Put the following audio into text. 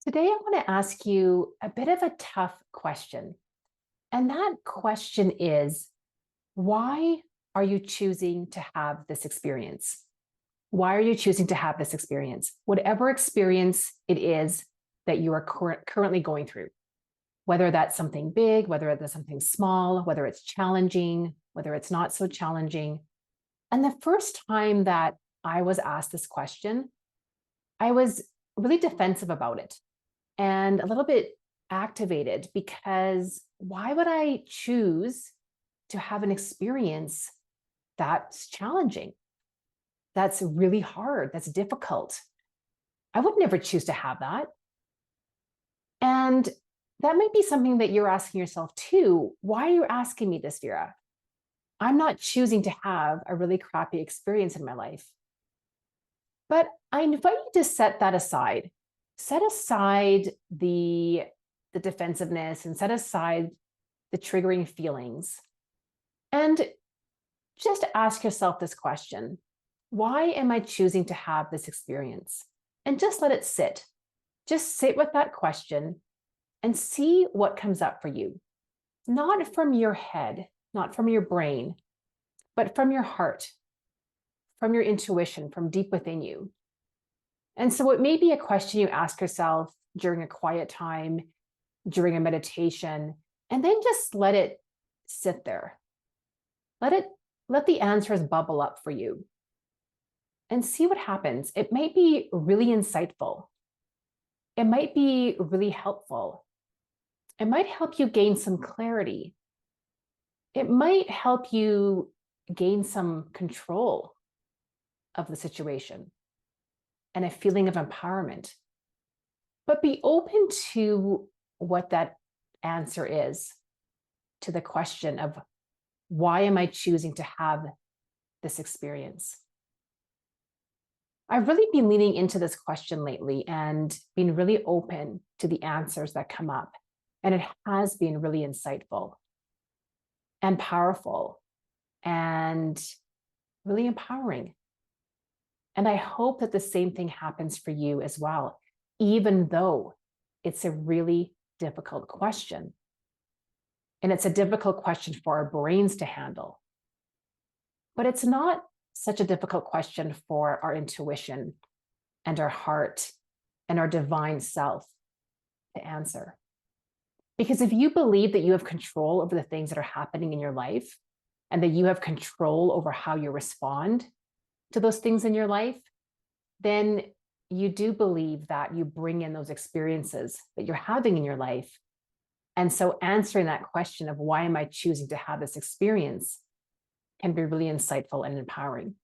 Today, I want to ask you a bit of a tough question. And that question is, why are you choosing to have this experience? Why are you choosing to have this experience? Whatever experience it is that you are currently going through, whether that's something big, whether that's something small, whether it's challenging, whether it's not so challenging. And the first time that I was asked this question, I was really defensive about it and a little bit activated because why would I choose to have an experience that's challenging, that's really hard, that's difficult? I would never choose to have that. And that might be something that you're asking yourself too. Why are you asking me this, Vera? I'm not choosing to have a really crappy experience in my life. But I invite you to set that aside. Set aside the defensiveness and set aside the triggering feelings. And just ask yourself this question: why am I choosing to have this experience? And just let it sit. Just sit with that question and see what comes up for you. Not from your head, not from your brain, but from your heart, from your intuition, from deep within you. And so it may be a question you ask yourself during a quiet time, during a meditation, and then just let it sit there. Let the answers bubble up for you and see what happens. It might be really insightful. It might be really helpful. It might help you gain some clarity. It might help you gain some control of the situation and a feeling of empowerment. But be open to what that answer is to the question of, why am I choosing to have this experience? I've really been leaning into this question lately and been really open to the answers that come up. And it has been really insightful and powerful and really empowering. And I hope that the same thing happens for you as well, even though it's a really difficult question. And it's a difficult question for our brains to handle. But it's not such a difficult question for our intuition and our heart and our divine self to answer. Because if you believe that you have control over the things that are happening in your life and that you have control over how you respond to those things in your life, then you do believe that you bring in those experiences that you're having in your life. And so answering that question of, why am I choosing to have this experience, can be really insightful and empowering.